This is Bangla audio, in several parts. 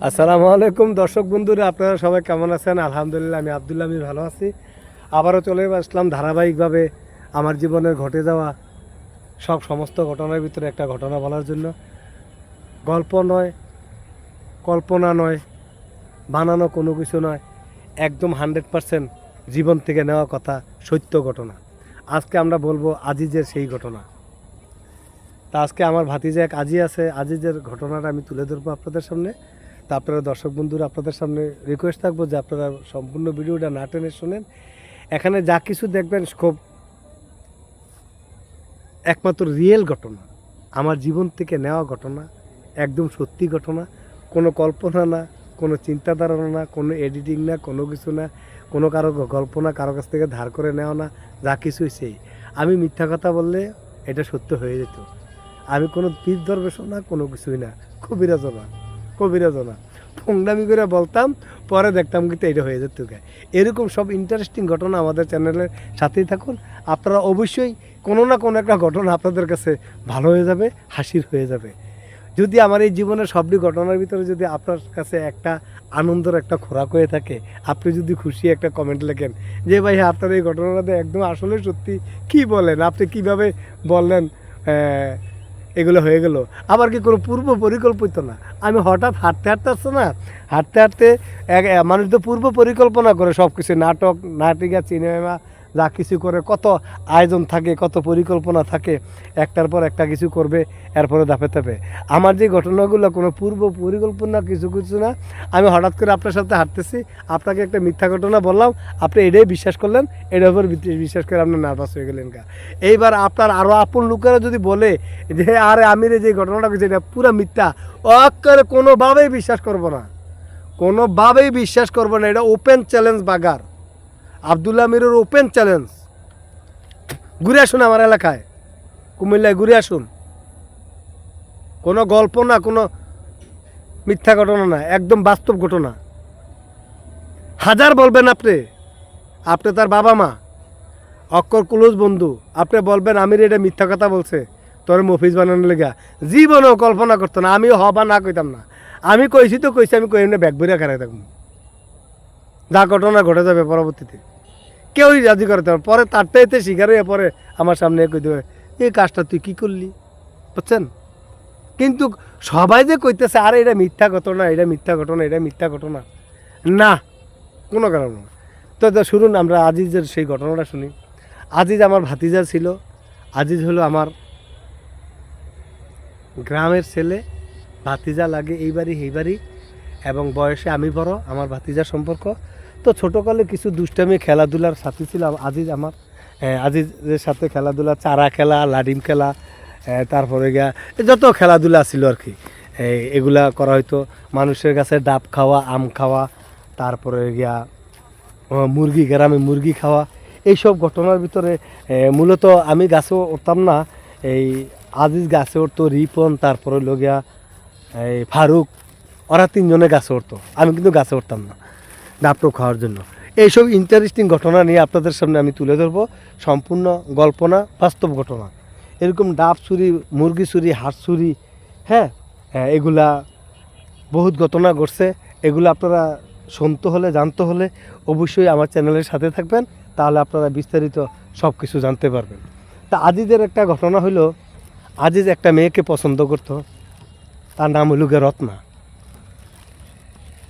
আসসালামু আলাইকুম দর্শক বন্ধুরা, আপনারা সবাই কেমন আছেন? আলহামদুলিল্লাহ, আমি আব্দুল্লাহ, আমি ভালো আছি। আবারও চলে আসলাম ধারাবাহিকভাবে আমার জীবনের ঘটে যাওয়া সমস্ত ঘটনার ভিতরে একটা ঘটনা বলার জন্য। গল্প নয়, কল্পনা নয়, বানানো কোনো কিছু নয়, একদম 100% জীবন থেকে নেওয়া কথা, সত্য ঘটনা। আজকে আমরা বলবো আজিজের সেই ঘটনা। তা আজকে আমার ভাতিজা এক আজি আছে, আজিজের ঘটনাটা আমি তুলে ধরবো আপনাদের সামনে। তা আপনারা দর্শক বন্ধুরা, আপনাদের সামনে রিকোয়েস্ট থাকবো যে আপনারা সম্পূর্ণ ভিডিওটা না টেনে শোনেন। এখানে যা কিছু দেখবেন খুব একমাত্র রিয়েল ঘটনা, আমার জীবন থেকে নেওয়া ঘটনা, একদম সত্যি ঘটনা। কোনো কল্পনা না, কোনো চিন্তাধারা না, কোনো এডিটিং না, কোনো কিছু না, কোনো কারো গল্প না, কারো কাছ থেকে ধার করে নেওয়া না, যা কিছুই সেই। আমি মিথ্যা কথা বললে এটা সত্য হয়ে যেত। আমি কোনো পীর দরবেশও না, কোনো কিছুই না, কবিরাজও না, ফোংদামি করে বলতাম, পরে দেখতাম কিন্তু এটা হয়ে যেত। এরকম সব ইন্টারেস্টিং ঘটনা আমাদের চ্যানেলের সাথেই থাকুন। আপনারা অবশ্যই কোনো না কোনো একটা ঘটনা আপনাদের কাছে ভালো হয়ে যাবে, হাসির হয়ে যাবে। যদি আমার এই জীবনের সবটি ঘটনার ভিতরে যদি আপনার কাছে একটা আনন্দের একটা খোরাক হয়ে থাকে, আপনি যদি খুশি একটা কমেন্ট লেখেন যে ভাই আপনার এই ঘটনাটা একদম আসলে সত্যি, কি বলেন, আপনি কিভাবে বললেন এগুলো হয়ে গেল, আবার কি কোনো পূর্ব পরিকল্পিত না। আমি হঠাৎ হাঁটতে আসছে না, হাঁটতে মানুষ তো পূর্ব পরিকল্পনা করে সব কিছু, নাটক, নাটিকা, সিনেমা যা কিছু করে, কত আয়োজন থাকে, কত পরিকল্পনা থাকে, একটার পর একটা কিছু করবে, এরপরে ধাপে ধাপে। আমার যে ঘটনাগুলো কোনো পূর্ব পরিকল্পনা কিছু না। আমি হঠাৎ করে আপনার সাথে হাঁটতেছি, আপনাকে একটা মিথ্যা ঘটনা বললাম, আপনি এটাই বিশ্বাস করলেন, এটার উপর বিশ্বাস করে আপনি নার্ভাস হয়ে গেলেন। এইবার আপনার আরও আপন লোকেরা যদি বলে যে আরে আমির যে ঘটনাটা করছে এটা পুরো মিথ্যা, অক্ষরে কোনোভাবেই বিশ্বাস করবো না, কোনোভাবেই বিশ্বাস করবো না। এটা ওপেন চ্যালেঞ্জ বাগার, আবদুল্লাহ আমিরের ওপেন চ্যালেঞ্জ। ঘুরে আসুন আমার এলাকায়, কুমিল্লায় ঘুরে আসুন। কোনো গল্প না, কোনো মিথ্যা ঘটনা না, একদম বাস্তব ঘটনা। হাজার বলবেন আপনি তার বাবা মা, অক্ষর ক্লোজ বন্ধু, আপনি বলবেন আমির এটা মিথ্যা কথা বলছে তোর মফিজ বানানোর লেগা, জীবনেও কল্পনা করতো না। আমিও হবা না কইতাম না, আমি কইছি তো কইছি, আমি কই এমনি ব্যাগ ভরিয়া খারাই থাকবো, যা ঘটনা ঘটে যাবে পরবর্তীতে কেউই রাজি করতে পারে। পরে তারটা এতে শিকার হয়ে পরে আমার সামনে কই দেবে এই কাজটা তুই কী করলি, বুঝছেন? কিন্তু সবাই যে কইতেছে আরে এটা মিথ্যা ঘটনা, এটা মিথ্যা ঘটনা, এটা মিথ্যা ঘটনা, না, কোনো কারণ না। তো শুনুন, আমরা আজিজের সেই ঘটনাটা শুনি। আজিজ আমার ভাতিজা ছিল। আজিজ হলো আমার গ্রামের ছেলে, ভাতিজা লাগে এই বাড়ি এই বাড়ি, এবং বয়সে আমি বড়, আমার ভাতিজার সম্পর্ক। তো ছোটোকালে কিছু দুষ্টামি খেলাধুলার সাথী ছিল আজিজ আমার। আজিজের সাথে খেলাধুলা, চারা খেলা, লাডিম খেলা, তারপরে গিয়া যত খেলাধুলা ছিল আর কি, এগুলা করা হয়তো। মানুষের কাছে ডাব খাওয়া, আম খাওয়া, তারপরে গিয়া মুরগি, গ্রামে মুরগি খাওয়া, এইসব ঘটনার ভিতরে মূলত আমি গাছে উঠতাম না, এই আজিজ গাছে উঠতো, রিপন, তারপরে লগিয়া এই ফারুক, ওরা তিনজনে গাছে উঠতো, আমি কিন্তু গাছে উঠতাম না ডাবটো খাওয়ার জন্য। এইসব ইন্টারেস্টিং ঘটনা নিয়ে আপনাদের সামনে আমি তুলে ধরবো, সম্পূর্ণ গল্প না, বাস্তব ঘটনা। এরকম ডাব চুরি, মুরগি চুরি, হাঁস চুরি, হ্যাঁ, এগুলা বহুত ঘটনা ঘটছে। এগুলো আপনারা শুনতে হলে, জানতে হলে অবশ্যই আমার চ্যানেলের সাথে থাকবেন, তাহলে আপনারা বিস্তারিত সব কিছু জানতে পারবেন। তা আজিজের একটা ঘটনা হলো, আজিজ একটা মেয়েকে পছন্দ করতো, তার নাম হলো গিয়ে রত্না।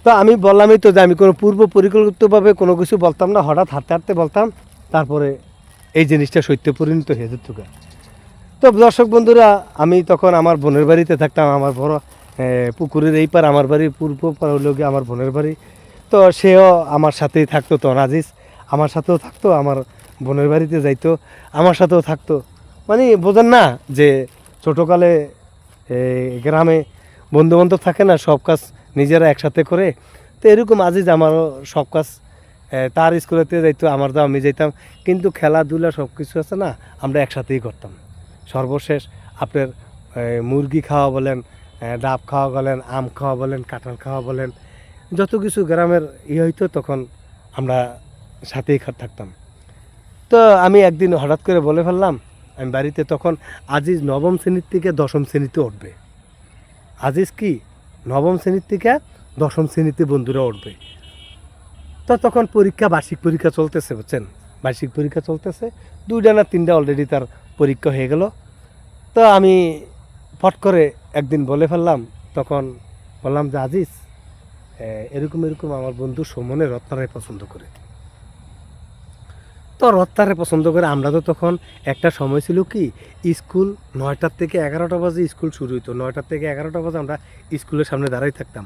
তো আমি বললামই তো যে আমি কোনো পূর্ব পরিকল্পিতভাবে কোনো কিছু বলতাম না, হঠাৎ হাঁটতে হাঁটতে বলতাম, তারপরে এই জিনিসটা সত্যে পরিণত হয়ে যেত। তো দর্শক বন্ধুরা, আমি তখন আমার বোনের বাড়িতে থাকতাম, আমার বড় পুকুরের এই পার আমার বাড়ি, পূর্ব পার হলো গিয়ে আমার বোনের বাড়ি। তো সেও আমার সাথেই থাকতো, তো আজিজ আমার সাথেও থাকতো, আমার বোনের বাড়িতে যাইতো, আমার সাথেও থাকতো। মানে বোঝেন না যে ছোটোকালে গ্রামে বন্ধুবান্ধব থাকে না, সব কাজ নিজেরা একসাথে করে। তো এরকম আজিজ আমারও সব কাজ, তার স্কুলেতে যাইতো, আমার দাও আমি যাইতাম, কিন্তু খেলাধুলা সব কিছু আছে না, আমরা একসাথেই করতাম। সর্বশেষ আপনার মুরগি খাওয়া বলেন, ডাব খাওয়া বলেন, আম খাওয়া বলেন, কাঁঠাল খাওয়া বলেন, যত কিছু গ্রামের হইতো তখন আমরা সাথেই থাকতাম। তো আমি একদিন হঠাৎ করে বলে ফেললাম, আমি বাড়িতে তখন, আজিজ নবম শ্রেণীর থেকে দশম শ্রেণীতে উঠবে। আজিজ কি নবম শ্রেণীর থেকে দশম শ্রেণীতে বন্ধুরা উঠবে। তো তখন পরীক্ষা, বার্ষিক পরীক্ষা চলতেছে, বুঝছেন, বার্ষিক পরীক্ষা চলতেছে, 2টা না 3টা অলরেডি তার পরীক্ষা হয়ে গেল। তো আমি ফট করে একদিন বলে ফেললাম, তখন বললাম যে আজিজ, এরকম এরকম আমার বন্ধু সুমনে রত্নারায় পছন্দ করে। তো রত্নারে পছন্দ করে। আমরা তো তখন একটা সময় ছিল কি, স্কুল 9টার থেকে 11টা বাজে স্কুল শুরু হইতো, 9টার থেকে 11টা বাজে আমরা স্কুলের সামনে দাঁড়াই থাকতাম।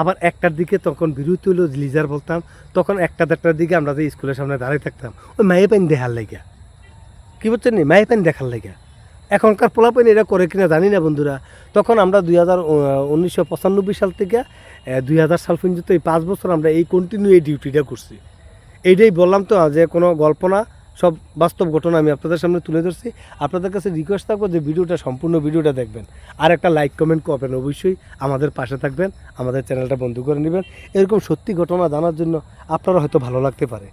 আবার 1টার দিকে তখন বিরতি হলো, লিজার বলতাম, তখন 1টা-1টার দিকে আমরা যে স্কুলের সামনে দাঁড়াই থাকতাম ওই মায়ে পানি দেখার লাগিয়া, কী বলছেন নি, মায়ে পানি দেখার লাগিয়া। এখনকার পোলাপানি এটা করে কিনা জানি না বন্ধুরা। তখন আমরা 1995 সাল থেকে 2000 সাল পর্যন্ত এই 5 বছর আমরা এই কন্টিনিউ এই ডিউটিটা করছি। এইটাই বললাম তো যে কোনো গল্প না, সব বাস্তব ঘটনা আমি আপনাদের সামনে তুলে ধরছি। আপনাদের কাছে রিকোয়েস্ট থাকবো যে ভিডিওটা, সম্পূর্ণ ভিডিওটা দেখবেন, আর একটা লাইক কমেন্ট করবেন, অবশ্যই আমাদের পাশে থাকবেন, আমাদের চ্যানেলটা বন্ধ করে নেবেন। এরকম সত্যি ঘটনা জানার জন্য আপনারা হয়তো ভালো লাগতে পারে।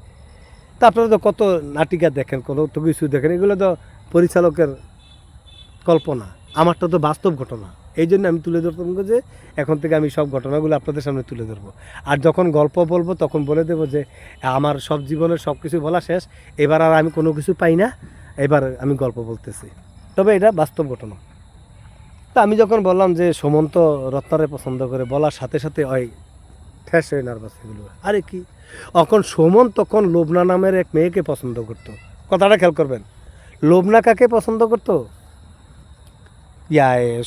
তা আপনারা তো কত নাটিকা দেখেন, কত কিছু দেখেন, এগুলো তো পরিচালকের কল্পনা, আমারটা তো বাস্তব ঘটনা। এই জন্য আমি তুলে ধরতাম যে এখন থেকে আমি সব ঘটনাগুলো আপনাদের সামনে তুলে ধরবো। আর যখন গল্প বলবো তখন বলে দেবো যে আমার সব জীবনের সব কিছু বলা শেষ, এবার আর আমি কোনো কিছু পাই না, এবার আমি গল্প বলতেছি। তবে এটা বাস্তব ঘটনা। তা আমি যখন বললাম যে সুমন্ত রত্নারে পছন্দ করে, বলার সাথে সাথে ওই ঠেস হয়ে নার্ভাস এগুলো, আরে কি, এখন সুমন তখন লোবনা নামের এক মেয়েকে পছন্দ করতো। কথাটা খেয়াল করবেন, লোবনা কাকে পছন্দ করতো,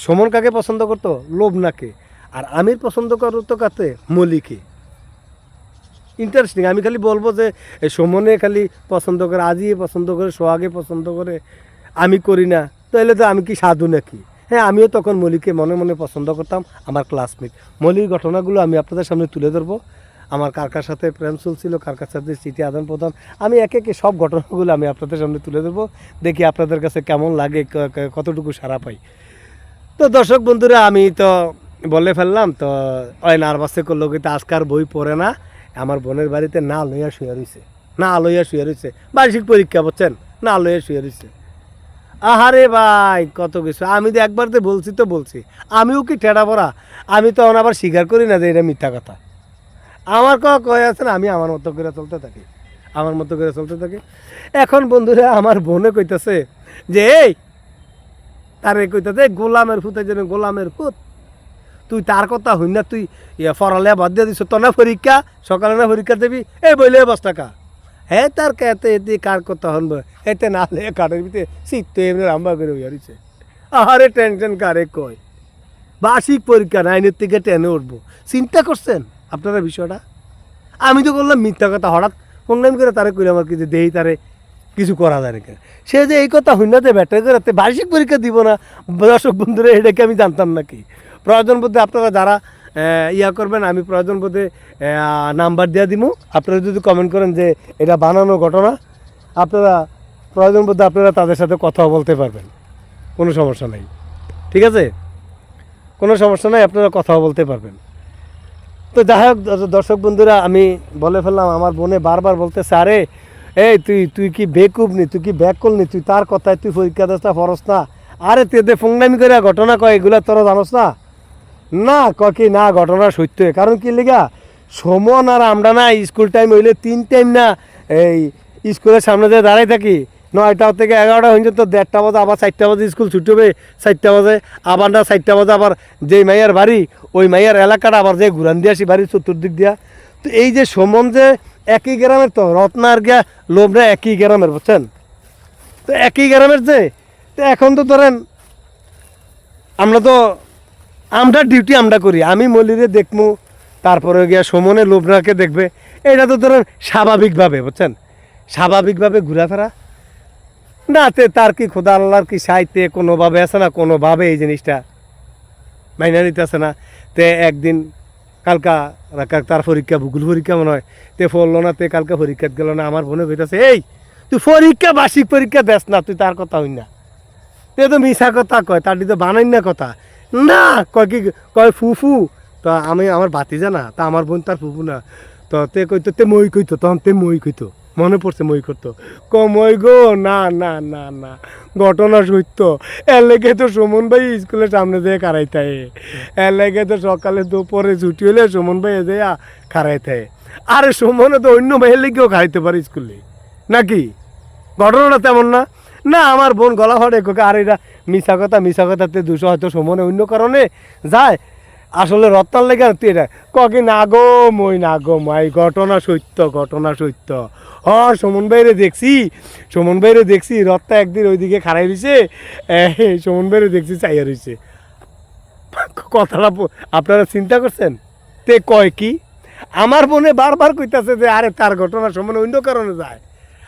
সুমন কাকে পছন্দ করতো, লোবনাকে। আর আমির পছন্দ করতো কাতে, মলিকে। ইন্টারেস্টিং। আমি খালি বলবো যে সুমনে খালি পছন্দ করে, আজিয়ে পছন্দ করে, সোহাগে পছন্দ করে, আমি করি না, তাহলে তো আমি কি সাধু নাকি? হ্যাঁ, আমিও তখন মলিকে মনে মনে পছন্দ করতাম, আমার ক্লাসমেট। মলির ঘটনাগুলো আমি আপনাদের সামনে তুলে ধরবো। আমার কার কার সাথে প্রেম চলছিল, কার কার সাথে চিঠি আদান প্রদান, আমি একে একে সব ঘটনাগুলো আমি আপনাদের সামনে তুলে ধরবো। দেখি আপনাদের কাছে কেমন লাগে, কতটুকু সাড়া পাই। তো দর্শক বন্ধুরা, আমি তো বলে ফেললাম, তো ওই নার্ভাসে করলো কিন্তু আজকার বই পড়ে না, আমার বোনের বাড়িতে না লইয়া শুয়ে রয়েছে, না লইয়া শুয়ে রয়েছে, বার্ষিক পরীক্ষা, বুঝছেন, না লইয়া শুয়ে রয়েছে। আহারে ভাই কত কিছু, আমি তো একবার তো বলছি, আমিও কি ঠেড়া পড়া, আমি তো আবার স্বীকার করি না যে এটা মিথ্যা কথা। আমার কয়ে আছে না, আমি আমার মতো করে চলতে থাকি, আমার মতো করে চলতে থাকি। এখন বন্ধুরা আমার বোনে কইতেছে যে এই, তারে কইতেছে গোলামের ফুত, যেন গোলামের ফুত, তুই তার কথা হই না, তুই পড়ালেখা বাদ দিয়ে দিস, তো না পরীক্ষা, সকালে না পরীক্ষা দেবি, এই বইলে 10 টাকা। হ্যাঁ, তার কেতে এতে কার কথা হনব, এতে না লে কাঠের ভিতরে শীত তো এমনি রাম্বা করে হইয়াছে। আহারে টেনশন কারে কয়, বার্ষিক পরীক্ষা 9-এর থেকে 10-এ উঠবো, চিন্তা করছেন আপনারা বিষয়টা? আমি তো করলাম মিথ্যা কথা, হঠাৎ ফোন করে তারে কইলাম আর কি যে দেহি তারে কিছু করা যায় নাকি। সে যে এই কথা হইনাতে ব্যাটারি করে বার্ষিক পরীক্ষা দিব না, দর্শক বন্ধুরা এটাকে আমি জানতাম নাকি। প্রয়োজন বোধে আপনারা যারা ইয়া করবেন, আমি প্রয়োজন বোধে নাম্বার দিয়ে দিব, আপনারা যদি কমেন্ট করেন যে এটা বানানো ঘটনা, আপনারা প্রয়োজন বোধে আপনারা তাদের সাথে কথা বলতে পারবেন, কোনো সমস্যা নেই, ঠিক আছে, কোনো সমস্যা নেই, আপনারা কথাও বলতে পারবেন। তো যাই হোক দর্শক বন্ধুরা, আমি বলে ফেললাম, আমার বোনে বারবার বলতেছে, আরে এই তুই কি বেকুব নি, তুই কি ব্যাক করলি, তুই তার কথায় তুই পরীক্ষা দেস না, ফরস না, আরে তেদে ফোংনামি করে ঘটনা কয়, এগুলো তোরা জানোস না, না কয় কি না, ঘটনা সত্য। কারণ কি লেগা, সমন আর আমরা না স্কুল টাইম হইলে 3 টাইম না এই স্কুলের সামনে দিয়ে দাঁড়াই থাকি, 9টা থেকে 11টা হয়ে যেত, 1:30 বাজে আবার 4টা বাজে স্কুল ছুটি হবে, 4টা বাজে আবার না 4টা বাজে আবার যেই মাইয়ার বাড়ি ওই মাইয়ার এলাকাটা আবার যে ঘুরান দিয়ে আসি বাড়ির চতুর্দিক দিয়া। তো এই যে সমন যে একই গ্রামের, তো রত্নার গিয়া লোভরা একই গ্রামের, বুঝছেন, তো একই গ্রামের যে, তো এখন তো ধরেন আমরা ডিউটি আমরা করি, আমি মলিরে দেখবো, তারপরে গিয়া সমনে লোভরাকে দেখবে, এটা তো ধরেন স্বাভাবিকভাবে, বুঝছেন, স্বাভাবিকভাবে ঘোরাফেরা না, তার কি খোদা আল্লাহর কি সাইতে কোনোভাবে আছে না, কোনোভাবে এই জিনিসটা মাইনা নিতে আছে না। তে একদিন কালকা তার পরীক্ষা, ভূগোল পরীক্ষা মনে হয়, তে পড়লো না, তে কালকে পরীক্ষা গেল না, আমার বোনে কইতাছে, এই তুই পরীক্ষা, বার্ষিক পরীক্ষা দেস না, তুই তার কথা হই না, তে তো মিশা কথা কয়, তার তো বানাই না কথা, না কয় কি কয় ফুফু, তো আমি আমার ভাতিজা না, তা আমার বোন তার ফুফু না, তো তে কইতো তে মই কইতো, তখন তে মই কইতো, মনে পড়ছে মই করতো কমই গো, না না না না, ঘটনা সত্য। এর লেগে তো সুমন ভাই স্কুলের সামনে যেয়ে খারাইতে, এর লেগে তো সকালে দুপুরে ছুটি হলে সুমন ভাই যেয়া খারাইতে। আরে সুমনে তো অন্য ভাইয়ের লেগেও খাইতে পারে স্কুলে, নাকি? ঘটনাটা তেমন না। না আমার বোন গলা ফাটে কোকে, আর এটা মিশা কথাতে 200 হয়তো সুমনে অন্য কারণে যায়, আসলে রত্নার লেগে তুই এটা ককে না গো মই, না গো মাই, ঘটনা সত্য, ঘটনা সত্য। সুমন ভাইরে দেখছি রত্না একদিন ওইদিকে খাড়াই রয়েছে, সুমন ভাইরে দেখছি চাইয়া রয়েছে। কথাটা আপনারা চিন্তা করছেন? তে কয় কি আমার বোনে বারবার কইতাছে যে আরে তার ঘটনা সুমন অন্য কারণে যায়,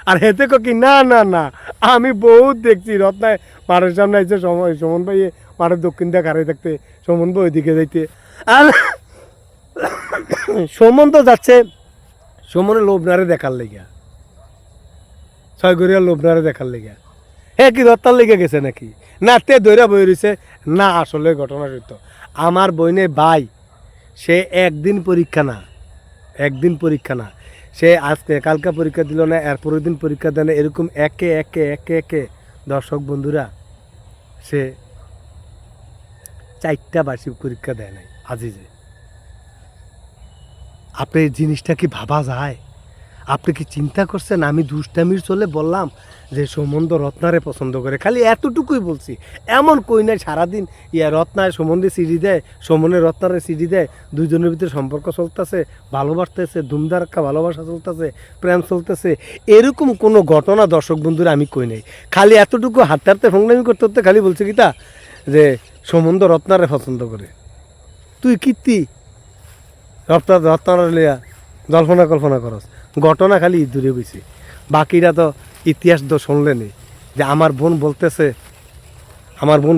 আর হেতে কি না না না, আমি বহুত দেখছি রত্নায় মাঠের সামনে আইছে সুমন ভাই মাঠের দক্ষিণ দিয়ে খাড়াই থাকতে, সুমন ভাই ওইদিকে যাইতে। আর সুমন তো যাচ্ছে সুমনে লোভনারে দেখার লেগা, ছয়গড়িয়া লোভনারে দেখার লেগা। হ্যাঁ কি রত্নার লেগে গেছে নাকি? না তে দৈরা বই রয়েছে। না আসলে ঘটনা সত্য। আমার বইনে ভাই সে একদিন পরীক্ষা না, সে আজকে কালকা পরীক্ষা দিল না, এরপরের দিন পরীক্ষা দেয় না, এরকম একে একে একে একে দর্শক বন্ধুরা সে 4টা বার্ষিক পরীক্ষা দেয় নাই আজিজে। আপনি এই জিনিসটা কি ভাবা যায়? আপনি কি চিন্তা করছেন? আমি দুষ্টামির চলে বললাম যে সুমন রত্নারে পছন্দ করে, খালি এতটুকুই বলছি, এমন কই নাই সারাদিন রত্নায় সুমনদের সিডি দেয়, সুমনের রত্নারে সিডি দেয়, দুজনের ভিতরে সম্পর্ক চলতেছে, ভালোবাসতেছে, ধুমধারাক্কা ভালোবাসা চলতেছে, প্রেম চলতেছে, এরকম কোনো ঘটনা দর্শক বন্ধুরা আমি কই নাই। খালি এতটুকু হাঁটতে হাঁটতে ফোংলামি করতে করতে খালি বলছে কি তা যে সুমন রত্নারে পছন্দ করে। তুই কীর্তি রত্নার লিয়া কল্পনা করস, ঘটনা খালি দূরে গেছে, বাকিরা তো ইতিহাস তো শুনলেনি। যে আমার বোন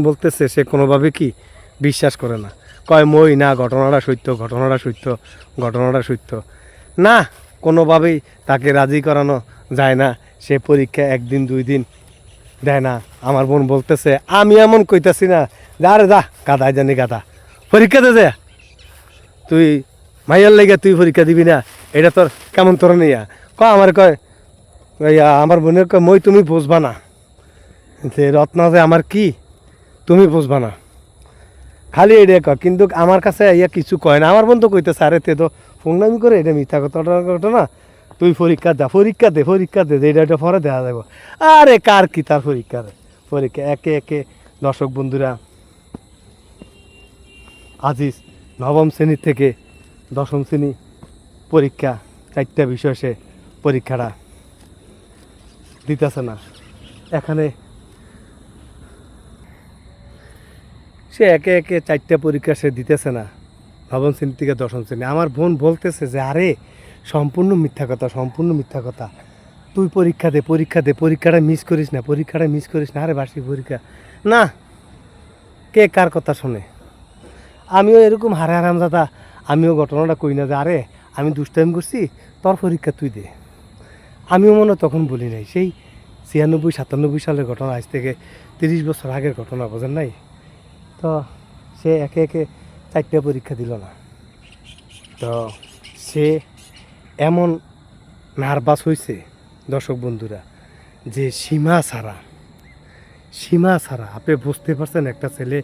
বলতেছে সে কোনোভাবে কি বিশ্বাস করে না, কয় মই না ঘটনাটা সত্য না, কোনোভাবেই তাকে রাজি করানো যায় না। সে পরীক্ষা 1 দিন 2 দিন দেয় না। আমার বোন বলতেছে আমি এমন কইতাছি না যা রে যা গাদায় জানি গাদা, পরীক্ষা দে যা, তুই মাইয়ার লেগে তুই পরীক্ষা দিবি না, এটা তোর কেমন তোর নিয়া আমার কয় আমার বোনের কয় মই তুমি বুঝবা না যে রত্না যে আমার কি তুমি বুঝবা না, খালি এটা কয়। কিন্তু আমার কাছে কিছু কয় না। আমার বোন তো কইতেছে আরে তে তো ফোননামি করে, এটা মিথ্যা ঘটনা, তুই পরীক্ষা দে যে এটা পরে দেওয়া যাবো। আরে কার কি তার পরীক্ষা একে একে দর্শক বন্ধুরা আজিজ 9ম শ্রেণীর থেকে 10ম শ্রেণী পরীক্ষা 4টা বিষয় সে পরীক্ষাটা দিতেছে না। এখানে সে একে একে 4টা পরীক্ষা সে দিতেছে না, 9ম শ্রেণী থেকে 10ম শ্রেণী। আমার বোন বলতেছে যে আরে সম্পূর্ণ মিথ্যা কথা, তুই পরীক্ষা দে পরীক্ষাটা মিস করিস না, আরে বার্ষিক পরীক্ষা না, কে কার কথা শোনে? আমিও এরকম হারামজাদা, আমিও ঘটনাটা কই না যে আরে আমি দুষ্টাইম করছি, তোর পরীক্ষা তুই দে। আমিও মনে তখন বলি নাই, সেই 96-97 সালের ঘটনা, আজ থেকে 30 বছর আগের ঘটনা, বোঝেন নাই? তো সে একে একে 4টা পরীক্ষা দিল না। তো সে এমন নার্ভাস হয়েছে দর্শক বন্ধুরা যে সীমা ছাড়া আপনি বুঝতে পারছেন? একটা ছেলে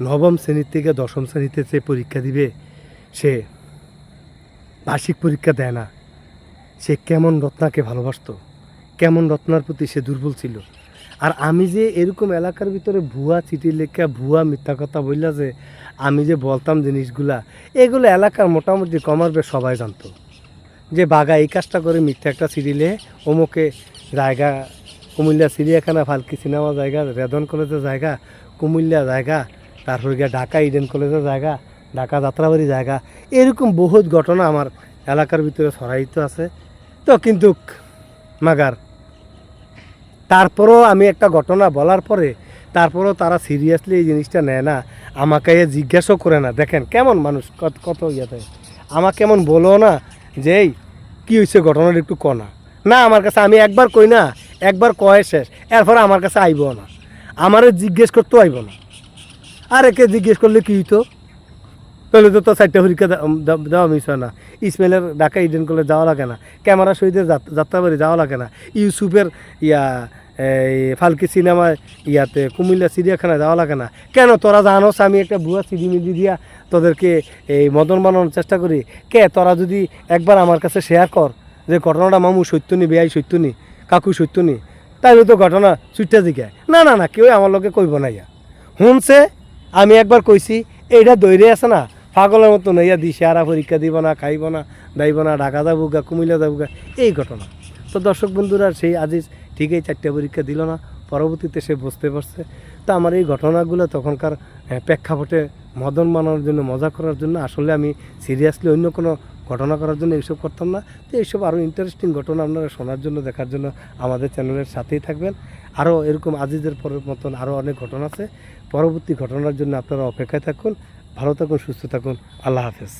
9ম শ্রেণীর থেকে 10ম শ্রেণীতে যে পরীক্ষা দিবে, সে বার্ষিক পরীক্ষা দেয় না, সে কেমন রত্নাকে ভালোবাসতো, কেমন রত্নার প্রতি সে দুর্বল ছিল। আর আমি যে এরকম এলাকার ভিতরে ভুয়া চিঠি লেখা, ভুয়া মিথ্যা কথা বললা যে আমি যে বলতাম জিনিসগুলা, এগুলো এলাকার মোটামুটি কমারবে সবাই জানতো যে বাঘা এই কাজটা করে মিথ্যা একটা সিরিলে অমুকে জায়গা, কুমিল্লা চিড়িয়াখানা, ফালকি সিনেমা জায়গা, রেদন কলেজের জায়গা, কুমিল্লা জায়গা, তারপরে গিয়ে ঢাকা ইডেন কলেজের জায়গা, ঢাকা যাত্রাবাড়ি জায়গা, এরকম বহুত ঘটনা আমার এলাকার ভিতরে ছড়াইত আছে। তো কিন্তু মাগার তারপরও আমি একটা ঘটনা বলার পরে তারপরও তারা সিরিয়াসলি এই জিনিসটা নেয় না, আমাকে জিজ্ঞাসাও করে না। দেখেন কেমন মানুষ, কত ইয়েতে আমাকে কেমন বলো না যে এই কী হয়েছে ঘটনাটা একটু কনা না, আমার কাছে আমি একবার কই না, একবার কয়ে শেষ, এরপরে আমার কাছে আইব না, আমারে জিজ্ঞেস করতেও আইব না। আর একে জিজ্ঞেস করলে কী হইতো? তাহলে তো 4টা পরীক্ষা দেওয়া মিস হয় না। ইসমাইলের ঢাকা ইডেন কলেজ যাওয়া লাগে না, ক্যামেরা শহীদের যাত্রাবাড়ি যাওয়া লাগে না, ইউসুফের এই ফালকি সিনেমায় কুমিল্লা চিড়িয়াখানায় যাওয়া লাগে না। কেন তোরা জানোস আমি একটা ভুয়া সিডি মিডি দিয়া তোদেরকে এই মদন বানানোর চেষ্টা করি? তোরা যদি একবার আমার কাছে শেয়ার কর যে ঘটনাটা মামু সত্য নি, বেয়াই সত্য নি, কাকু সত্য নি, তাইলে তো ঘটনা চুইটা জিগায় না। না না, কেউ আমার লোকে কইব না। শুনছে আমি একবার কইছি, এইটা দৈরে আছে না পাগলের মতো নইয়া দিছে, আর পরীক্ষা দিব না, খাইব না, দাইব না, ঢাকা যাবো গা, কুমিল্লা যাবো গা, এই ঘটনা। তো দর্শক বন্ধুরা, সেই আজিজ ঠিকই 4টা পরীক্ষা দিল না, পরবর্তীতে সে বুঝতে পারছে। তো আমার এই ঘটনাগুলো তখনকার প্রেক্ষাপটে মদন মানানোর জন্য, মজা করার জন্য, আসলে আমি সিরিয়াসলি অন্য কোনো ঘটনা করার জন্য এইসব করতাম না। তো এইসব আরও ইন্টারেস্টিং ঘটনা আপনারা শোনার জন্য, দেখার জন্য আমাদের চ্যানেলের সাথেই থাকবেন। আরও এরকম আজিজের পরের মতন আরও অনেক ঘটনা আছে। পরবর্তী ঘটনার জন্য আপনারা অপেক্ষায় থাকুন। ভালো থাকুন, সুস্থ থাকুন। আল্লাহ হাফেজ।